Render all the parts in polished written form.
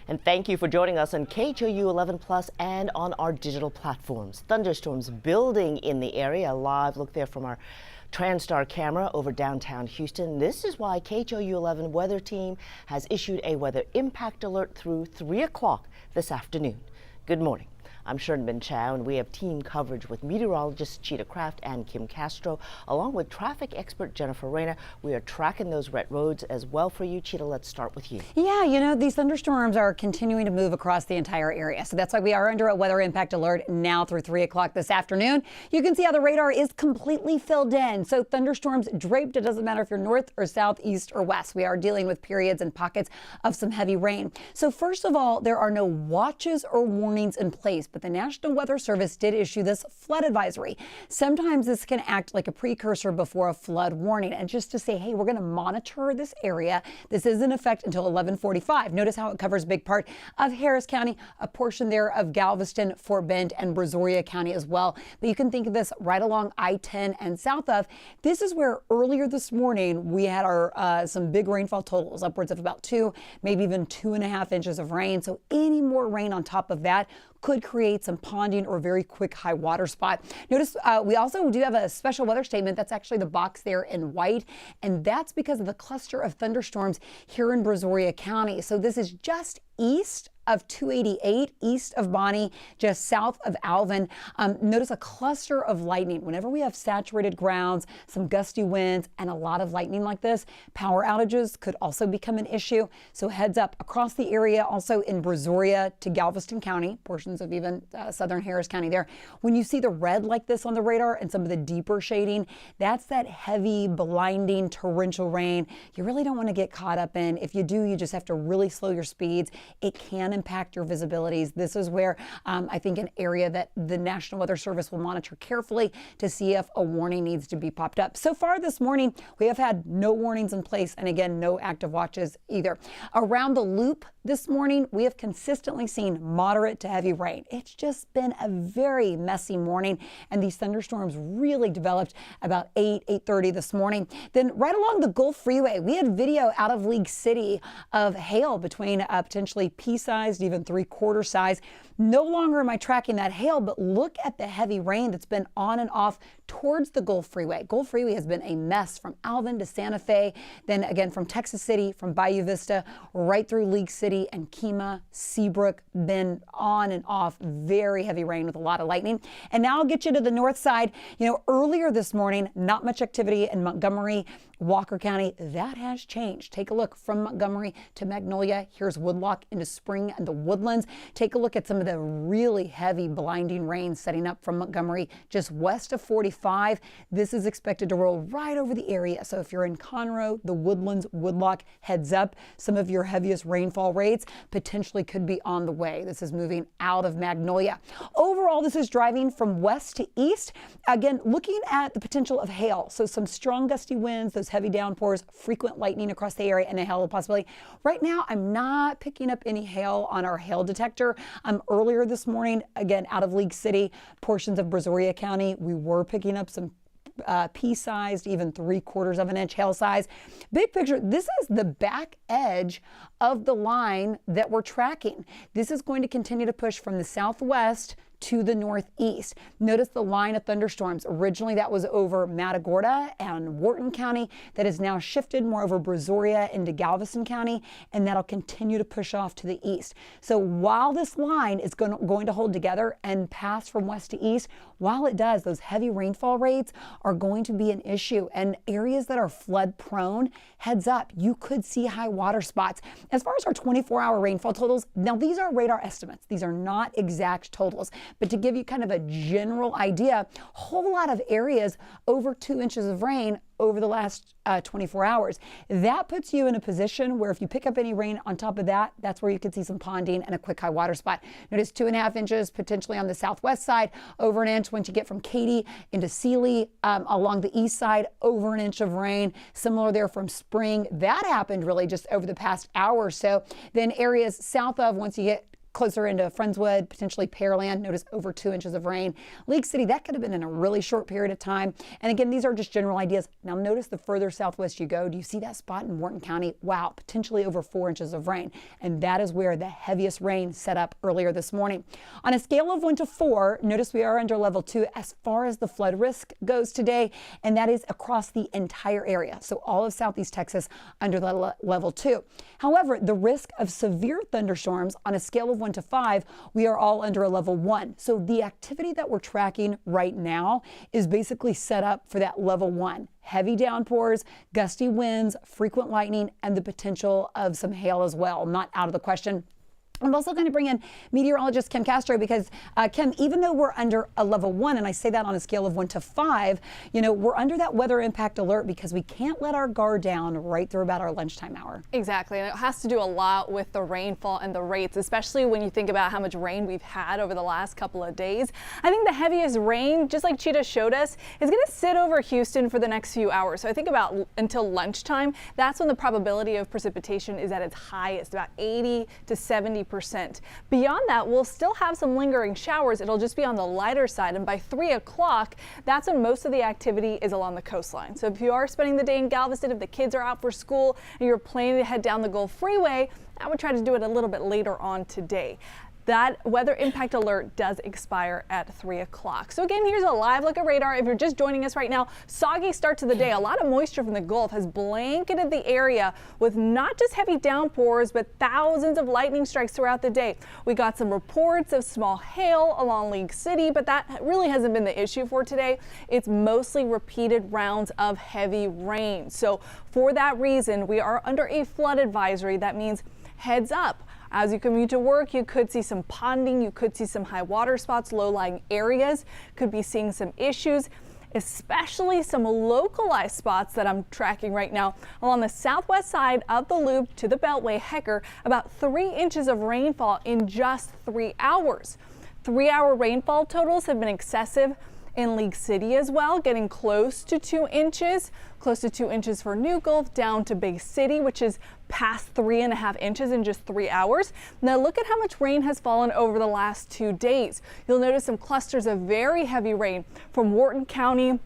And thank you for joining us on KHOU 11 Plus and on our digital platforms. Thunderstorms building in the area. A live look there from our TransStar camera over downtown Houston. This is why KHOU 11 weather team has issued a weather impact alert through 3 o'clock this afternoon. Good morning. I'm Sherman Chow, and we have team coverage with meteorologists Cheetah Kraft and Kim Castro, along with traffic expert Jennifer Reyna. We are tracking those wet roads as well for you. Cheetah, let's start with you. Yeah, you know, these thunderstorms are continuing to move across the entire area. So that's why we are under a weather impact alert now through 3 o'clock this afternoon. You can see how the radar is completely filled in. So thunderstorms draped. It doesn't matter if you're north or south, east or west. We are dealing with periods and pockets of some heavy rain. So first of all, there are no watches or warnings in place, but the National Weather Service did issue this flood advisory. Sometimes this can act like a precursor before a flood warning. And just to say, hey, we're going to monitor this area. This is in effect until 11:45. Notice how it covers a big part of Harris County, a portion there of Galveston, Fort Bend, and Brazoria County as well. But you can think of this right along I-10 and south of. This is where earlier this morning we had our some big rainfall totals, upwards of about 2, maybe even 2.5 inches of rain. So any more rain on top of that could create some ponding or very quick high water spot. Notice we also do have a special weather statement. That's actually the box there in white, and that's because of the cluster of thunderstorms here in Brazoria County. So this is just east of 288, east of Bonnie, just south of Alvin. Notice a cluster of lightning. Whenever we have saturated grounds, some gusty winds, and a lot of lightning like this, power outages could also become an issue. So heads up across the area, also in Brazoria to Galveston County, portions of even southern Harris County there. When you see the red like this on the radar and some of the deeper shading, that's that heavy, blinding, torrential rain you really don't want to get caught up in. If you do, you just have to really slow your speeds. It can impact your visibilities. This is where I think an area that the National Weather Service will monitor carefully to see if a warning needs to be popped up. So far this morning, we have had no warnings in place, and again, no active watches either. Around the loop this morning, we have consistently seen moderate to heavy rain. It's just been a very messy morning, and these thunderstorms really developed about 8:30 this morning. Then right along the Gulf Freeway, we had video out of League City of hail between potentially pea-sized, even 3/4 size. No longer am I tracking that hail, but look at the heavy rain that's been on and off towards the Gulf Freeway. Gulf Freeway has been a mess from Alvin to Santa Fe, then again from Texas City, from Bayou Vista, right through League City and Kemah, Seabrook, been on and off, very heavy rain with a lot of lightning. And now I'll get you to the north side. You know, earlier this morning, not much activity in Montgomery, Walker County. That has changed. Take a look from Montgomery to Magnolia. Here's Woodlock into Spring and the Woodlands. Take a look at some of the really heavy blinding rain setting up from Montgomery just west of 45. This is expected to roll right over the area. So if you're in Conroe, the Woodlands, Woodlock, heads up. Some of your heaviest rainfall rates potentially could be on the way. This is moving out of Magnolia. Overall, this is driving from west to east. Again, looking at the potential of hail. So some strong gusty winds, those heavy downpours, frequent lightning across the area, and a hail possibility. Right now, I'm not picking up any hail on our hail detector. Earlier this morning, again, out of League City, portions of Brazoria County, we were picking up some pea-sized, even 3/4 of an inch hail size. Big picture, this is the back edge of the line that we're tracking. This is going to continue to push from the southwest to the northeast. Notice the line of thunderstorms. Originally, that was over Matagorda and Wharton County. That has now shifted more over Brazoria into Galveston County, and that'll continue to push off to the east. So while this line is going to hold together and pass from west to east, while it does, those heavy rainfall rates are going to be an issue. And areas that are flood prone, heads up, you could see high water spots. As far as our 24-hour rainfall totals, now these are radar estimates. These are not exact totals. But to give you kind of a general idea, a whole lot of areas over 2 inches of rain over the last 24 hours. That puts you in a position where if you pick up any rain on top of that, that's where you could see some ponding and a quick high water spot. Notice 2.5 inches potentially on the southwest side, over an inch once you get from Katy into Sealy. Along the east side, over an inch of rain. Similar there from Spring. That happened really just over the past hour or so. Then areas south of, once you get closer into Friendswood, potentially Pearland. Notice over 2 inches of rain. League City, that could have been in a really short period of time. And again, these are just general ideas. Now notice the further southwest you go, do you see that spot in Wharton County? Wow, potentially over 4 inches of rain. And that is where the heaviest rain set up earlier this morning. On a scale of 1 to 4, notice we are under level 2 as far as the flood risk goes today, and that is across the entire area. So all of southeast Texas under the level 2. However, the risk of severe thunderstorms on a scale of 1 to 5, we are all under a level 1. So the activity that we're tracking right now is basically set up for that level 1. Heavy downpours, gusty winds, frequent lightning, and the potential of some hail as well. Not out of the question. I'm also going to bring in meteorologist Kim Castro because, Kim, even though we're under a level 1, and I say that on a scale of 1 to 5, we're under that weather impact alert because we can't let our guard down right through about our lunchtime hour. Exactly. And it has to do a lot with the rainfall and the rates, especially when you think about how much rain we've had over the last couple of days. I think the heaviest rain, just like Cheetah showed us, is going to sit over Houston for the next few hours. So I think about until lunchtime, that's when the probability of precipitation is at its highest, about 80 to 70%. Beyond that, we'll still have some lingering showers. It'll just be on the lighter side. And by 3 o'clock, that's when most of the activity is along the coastline. So if you are spending the day in Galveston, if the kids are out for school and you're planning to head down the Gulf Freeway, I would try to do it a little bit later on today. That weather impact alert does expire at 3 o'clock. So again, here's a live look at radar. If you're just joining us right now, soggy start to the day. A lot of moisture from the Gulf has blanketed the area with not just heavy downpours, but thousands of lightning strikes throughout the day. We got some reports of small hail along League City, but that really hasn't been the issue for today. It's mostly repeated rounds of heavy rain. So for that reason, we are under a flood advisory. That means heads up. As you commute to work, you could see some ponding, you could see some high water spots, low-lying areas, could be seeing some issues, especially some localized spots that I'm tracking right now along the southwest side of the loop to the Beltway Hecker, about 3 inches of rainfall in just 3 hours. 3-hour rainfall totals have been excessive in League City as well, getting close to 2 inches for New Gulf, down to Bay City, which is past 3.5 inches in just 3 hours. Now look at how much rain has fallen over the last 2 days. You'll notice some clusters of very heavy rain from Wharton County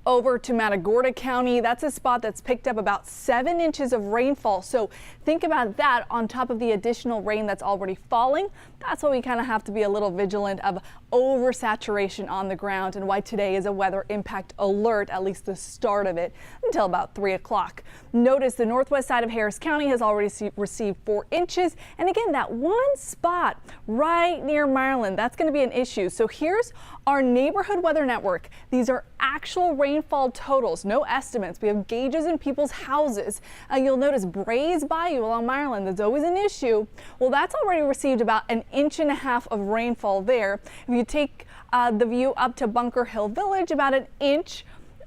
over to Matagorda County. That's a spot that's picked up about 7 inches of rainfall. So think about that on top of the additional rain that's already falling. That's why we kind of have to be a little vigilant of oversaturation on the ground, and why today is a weather impact alert, at least the start of it, until about 3 o'clock. Notice the northwest side of Harris County has already received 4 inches. And again, that one spot right near Maryland, that's going to be an issue. So here's our neighborhood weather network. These are actual rainfall totals, no estimates. We have gauges in people's houses. You'll notice Brays Bayou along Maryland, that's always an issue. Well, that's already received about 1.5 inches of rainfall there. If you take the view up to Bunker Hill Village, about 1 inch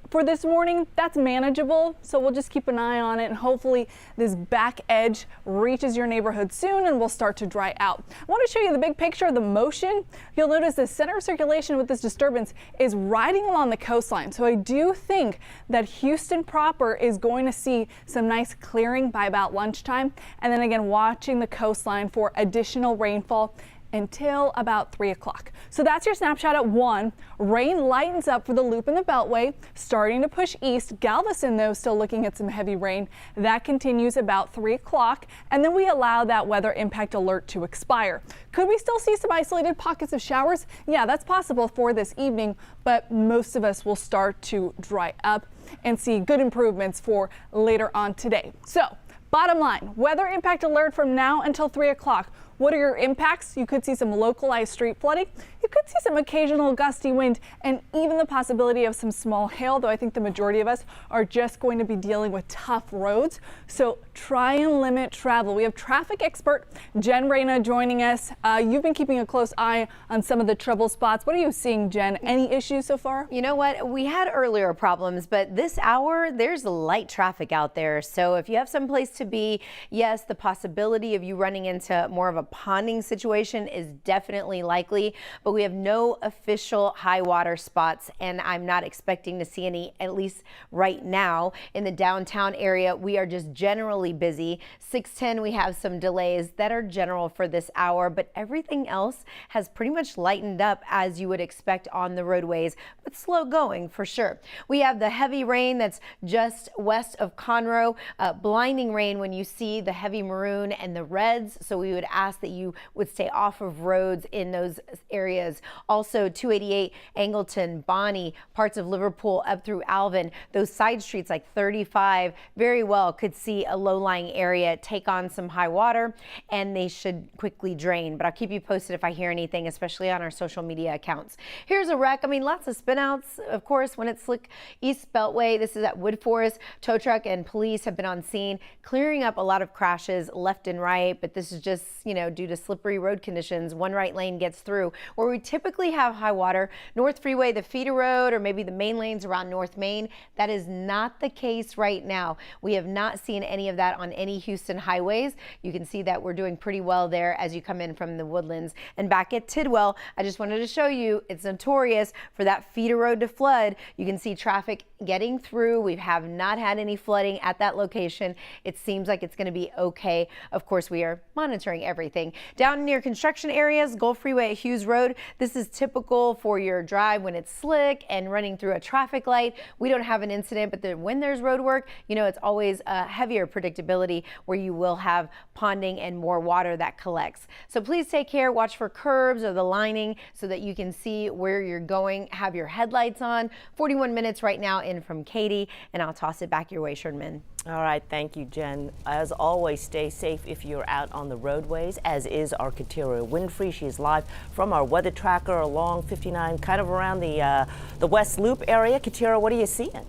for this morning, that's manageable. So we'll just keep an eye on it, and hopefully this back edge reaches your neighborhood soon and will start to dry out. I want to show you the big picture of the motion. You'll notice the center of circulation with this disturbance is riding along the coastline. So I do think that Houston proper is going to see some nice clearing by about lunchtime, and then again watching the coastline for additional rainfall until about 3 o'clock. So that's your snapshot at 1. Rain lightens up for the loop in the Beltway, starting to push east. Galveston, though, still looking at some heavy rain. That continues about 3 o'clock, and then we allow that weather impact alert to expire. Could we still see some isolated pockets of showers? Yeah, that's possible for this evening, but most of us will start to dry up and see good improvements for later on today. So, bottom line, weather impact alert from now until 3 o'clock. What are your impacts? You could see some localized street flooding. You could see some occasional gusty wind and even the possibility of some small hail, though I think the majority of us are just going to be dealing with tough roads. So try and limit travel. We have traffic expert Jen Reyna joining us. You've been keeping a close eye on some of the trouble spots. What are you seeing, Jen? Any issues so far? You know what? We had earlier problems, but this hour there's light traffic out there. So if you have some place to be, yes, the possibility of you running into more of a ponding situation is definitely likely, but we have no official high water spots, and I'm not expecting to see any, at least right now. In the downtown area, we are just generally busy. 610, we have some delays that are general for this hour, but everything else has pretty much lightened up as you would expect on the roadways, but slow going for sure. We have the heavy rain that's just west of Conroe, blinding rain when you see the heavy maroon and the reds, so we would ask that you would stay off of roads in those areas. Also 288, Angleton, Bonnie, parts of Liverpool up through Alvin, those side streets like 35 very well could see a low-lying area take on some high water, and they should quickly drain. But I'll keep you posted if I hear anything, especially on our social media accounts. Here's a wreck. I mean, lots of spinouts, of course, when it's slick East Beltway. This is at Wood Forest. Tow truck and police have been on scene, clearing up a lot of crashes left and right, but this is just, you know, due to slippery road conditions. One right lane gets through. Where we typically have high water, North Freeway, the feeder road, or maybe the main lanes around North Main, that is not the case right now. We have not seen any of that on any Houston highways. You can see that we're doing pretty well there as you come in from the Woodlands. And back at Tidwell, I just wanted to show you, it's notorious for that feeder road to flood. You can see traffic getting through. We have not had any flooding at that location. It seems like it's going to be okay. Of course, we are monitoring everything. Down near construction areas, Gulf Freeway at Hughes Road, this is typical for your drive when it's slick and running through a traffic light. We don't have an incident, but when there's road work, you know, it's always a heavier predictability where you will have ponding and more water that collects. So please take care, watch for curbs or the lining so that you can see where you're going. Have your headlights on. 41 minutes right now in from Katie, and I'll toss it back your way, Sherman. All right, thank you, Jen. As always, stay safe if you're out on the roadways, as is our Katira Winfrey. She is live from our weather tracker along 59, kind of around the West Loop area. Katira, what are you seeing?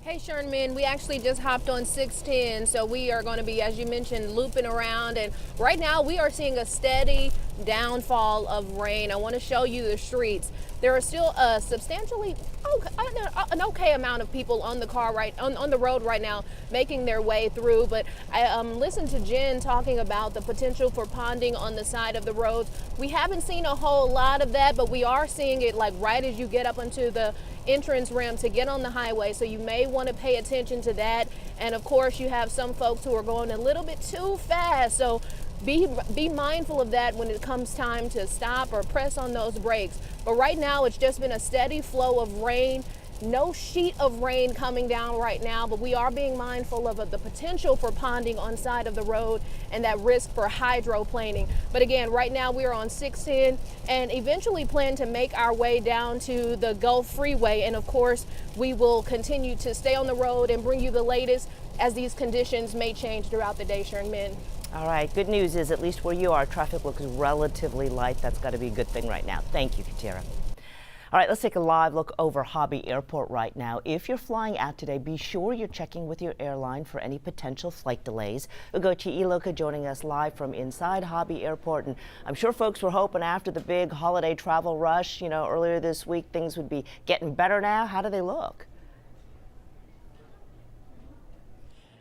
Hey Sherman, we actually just hopped on 610, so we are going to be, as you mentioned, looping around, and right now we are seeing a steady downfall of rain. I want to show you the streets. There are still a substantially an okay amount of people on the on the road right now making their way through, but I listened to Jen talking about the potential for ponding on the side of the roads. We haven't seen a whole lot of that, but we are seeing it like right as you get up into the entrance ramp to get on the highway, so you may want to pay attention to that. And of course, you have some folks who are going a little bit too fast, so be mindful of that when it comes time to stop or press on those brakes. But right now, it's just been a steady flow of rain. No sheet of rain coming down right now, but we are being mindful of the potential for ponding on side of the road and that risk for hydroplaning. But again, right now we are on 610 and eventually plan to make our way down to the Gulf Freeway. And of course, we will continue to stay on the road and bring you the latest as these conditions may change throughout the day, Sherman. All right, good news is at least where you are, traffic looks relatively light. That's got to be a good thing right now. Thank you, Katira. All right, let's take a live look over Hobby Airport right now. If you're flying out today, be sure you're checking with your airline for any potential flight delays. Ugochi Iloka joining us live from inside Hobby Airport. And I'm sure folks were hoping after the big holiday travel rush, you know, earlier this week, things would be getting better now. How do they look?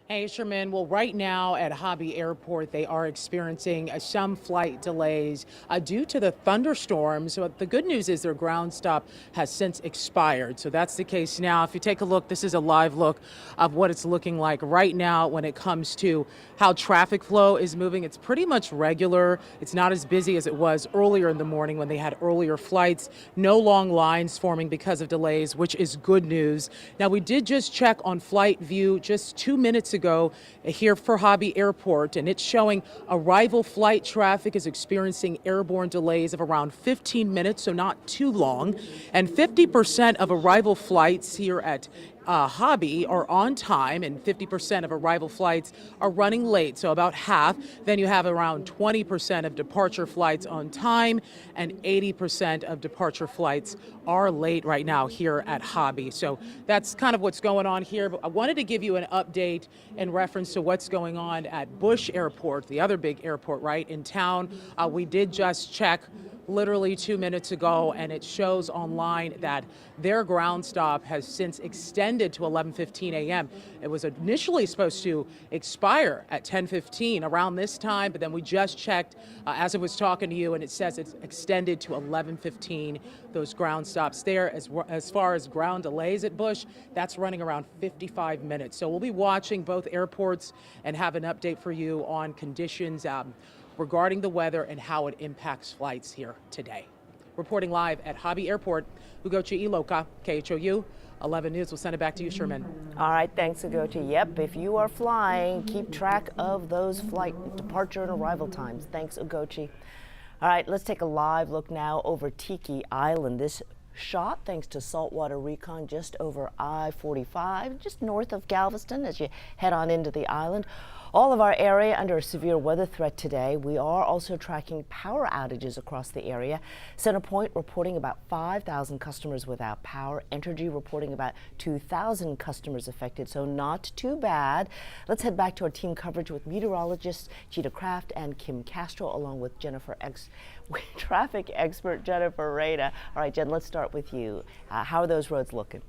Hey, Sherman. Well, right now at Hobby Airport, they are experiencing some flight delays due to the thunderstorms. So the good news is their ground stop has since expired. So that's the case now. If you take a look, this is a live look of what it's looking like right now when it comes to how traffic flow is moving. It's pretty much regular. It's not as busy as it was earlier in the morning when they had earlier flights. No long lines forming because of delays, which is good news. Now, we did just check on Flight View just 2 minutes ago here for Hobby Airport, and it's showing arrival flight traffic is experiencing airborne delays of around 15 minutes, so not too long. And 50% of arrival flights here at Hobby are on time, and 50% of arrival flights are running late, so about half. Then you have around 20% of departure flights on time, and 80% of departure flights are late right now here at Hobby. So that's kind of what's going on here. But I wanted to give you an update in reference to what's going on at Bush Airport, the other big airport right in town. We did just check literally 2 minutes ago, and it shows online that their ground stop has since extended to 11:15 a.m. It was initially supposed to expire at 10:15 around this time, but then we just checked as I was talking to you, and it says it's extended to 11:15. Those ground stops there. As far as ground delays at Bush, that's running around 55 minutes. So we'll be watching both airports and have an update for you on conditions regarding the weather and how it impacts flights here today. Reporting live at Hobby Airport, Ugochi Iloka, KHOU 11 News. We'll send it back to you, Sherman. All right, thanks, Ugochi. Yep, if you are flying, keep track of those flight departure and arrival times. Thanks, Ugochi. All right, let's take a live look now over Tiki Island. This shot thanks to saltwater recon just over I-45, just north of Galveston as you head on into the island. All of our area under a severe weather threat today. We are also tracking power outages across the area. Centerpoint reporting about 5,000 customers without power. Entergy reporting about 2,000 customers affected, so not too bad. Let's head back to our team coverage with meteorologists Cheetah Kraft and Kim Castro, along with traffic expert Jennifer Rada. All right, Jen, let's start with you. How are those roads looking?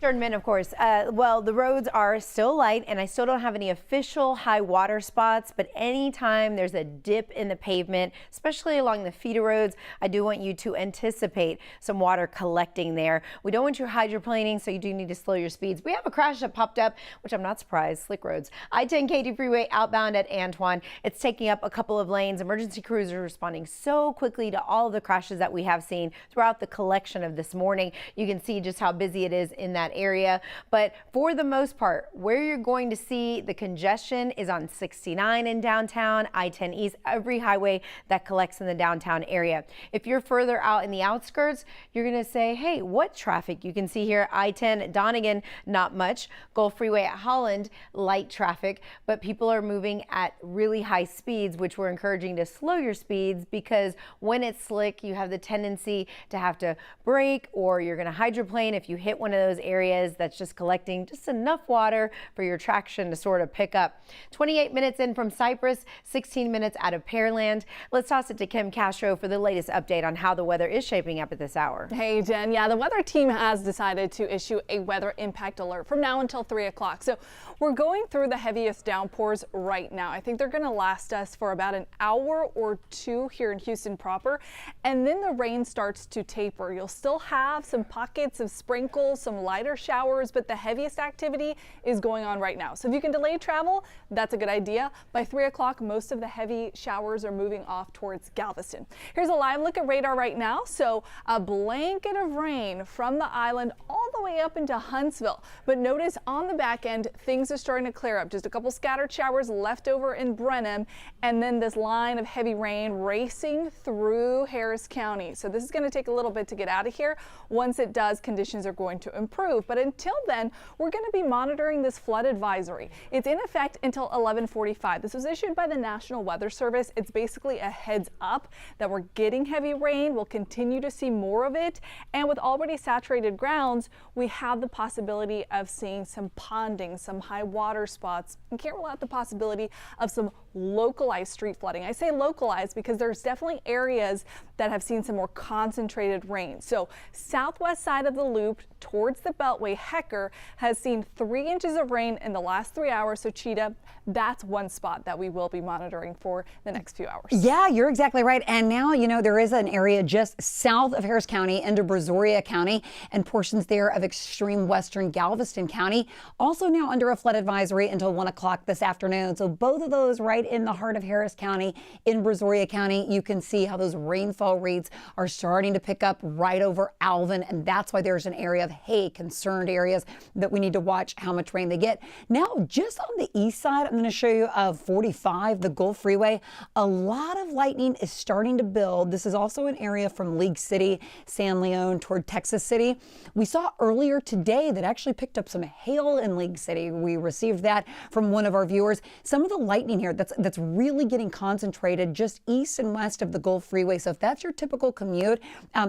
Of course. Well, the roads are still light, and I still don't have any official high water spots, but anytime there's a dip in the pavement, especially along the feeder roads, I do want you to anticipate some water collecting there. We don't want you hydroplaning, so you do need to slow your speeds. We have a crash that popped up, which I'm not surprised, slick roads. I-10 Katy Freeway outbound at Antoine. It's taking up a couple of lanes. Emergency crews are responding so quickly to all of the crashes that we have seen throughout the collection of this morning. You can see just how busy it is in that area, but for the most part, where you're going to see the congestion is on 69 in downtown, I-10 East, every highway that collects in the downtown area. If you're further out in the outskirts, you're going to say, hey, what traffic? You can see here, I-10 at Donegan, not much. Gulf Freeway at Holland, light traffic, but people are moving at really high speeds, which we're encouraging to slow your speeds, because when it's slick, you have the tendency to have to brake, or you're going to hydroplane if you hit one of those areas that's just collecting just enough water for your traction to sort of pick up. 28 minutes in from Cypress, 16 minutes out of Pearland. Let's toss it to Kim Castro for the latest update on how the weather is shaping up at this hour. Hey, Jen. Yeah, the weather team has decided to issue a weather impact alert from now until 3 o'clock. So we're going through the heaviest downpours right now. I think they're going to last us for about an hour or two here in Houston proper, and then the rain starts to taper. You'll still have some pockets of sprinkles, some lighter showers, but the heaviest activity is going on right now. So if you can delay travel, that's a good idea. By 3 o'clock, most of the heavy showers are moving off towards Galveston. Here's a live look at radar right now. So a blanket of rain from the island all the way up into Huntsville. But notice on the back end, things are starting to clear up. Just a couple scattered showers left over in Brenham, and then this line of heavy rain racing through Harris County. So this is going to take a little bit to get out of here. Once it does, conditions are going to improve. But until then, we're going to be monitoring this flood advisory. It's in effect until 11:45. This was issued by the National Weather Service. It's basically a heads up that we're getting heavy rain. We'll continue to see more of it. And with already saturated grounds, we have the possibility of seeing some ponding, some high water spots. You can't rule out the possibility of some localized street flooding. I say localized because there's definitely areas that have seen some more concentrated rain. So southwest side of the loop towards the Beltway, Hecker has seen 3 inches of rain in the last 3 hours. So Cheetah, that's one spot that we will be monitoring for the next few hours. Yeah, you're exactly right. And now, you know, there is an area just south of Harris County into Brazoria County and portions there of extreme western Galveston County. Also now under a flood advisory until 1 o'clock this afternoon. So both of those right in the heart of Harris County, in Brazoria County. You can see how those rainfall rates are starting to pick up right over Alvin. And that's why there's an area of, hey, concerned areas that we need to watch how much rain they get. Now, just on the east side, I'm going to show you of 45, the Gulf Freeway. A lot of lightning is starting to build. This is also an area from League City, San Leon toward Texas City. We saw earlier today that actually picked up some hail in League City. We received that from one of our viewers. Some of the lightning here that's really getting concentrated just east and west of the Gulf Freeway. So if that's your typical commute,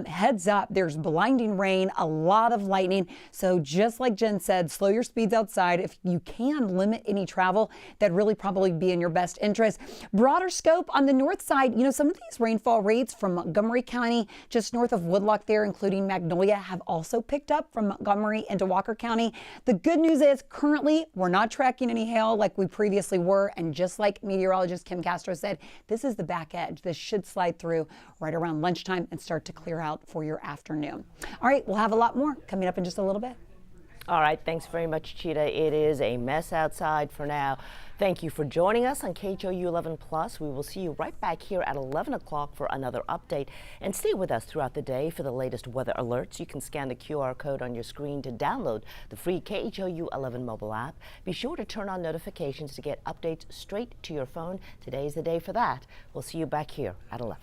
heads up, there's blinding rain, a lot of lightning. So just like Jen said, slow your speeds outside. If you can limit any travel, that'd really probably be in your best interest. Broader scope on the north side, some of these rainfall rates from Montgomery County, just north of Woodlock there, including Magnolia, have also picked up from Montgomery into Walker County. The good news is currently we're not tracking any hail like we previously were. And just like meteorologist Kim Castro said, this is the back edge. This should slide through right around lunchtime and start to clear out for your afternoon. All right, we'll have a lot more coming up in just a little bit. All right, thanks very much, Cheetah. It is a mess outside for now. Thank you for joining us on KHOU 11 Plus. We will see you right back here at 11 o'clock for another update. And stay with us throughout the day for the latest weather alerts. You can scan the QR code on your screen to download the free KHOU 11 mobile app. Be sure to turn on notifications to get updates straight to your phone. Today's the day for that. We'll see you back here at 11.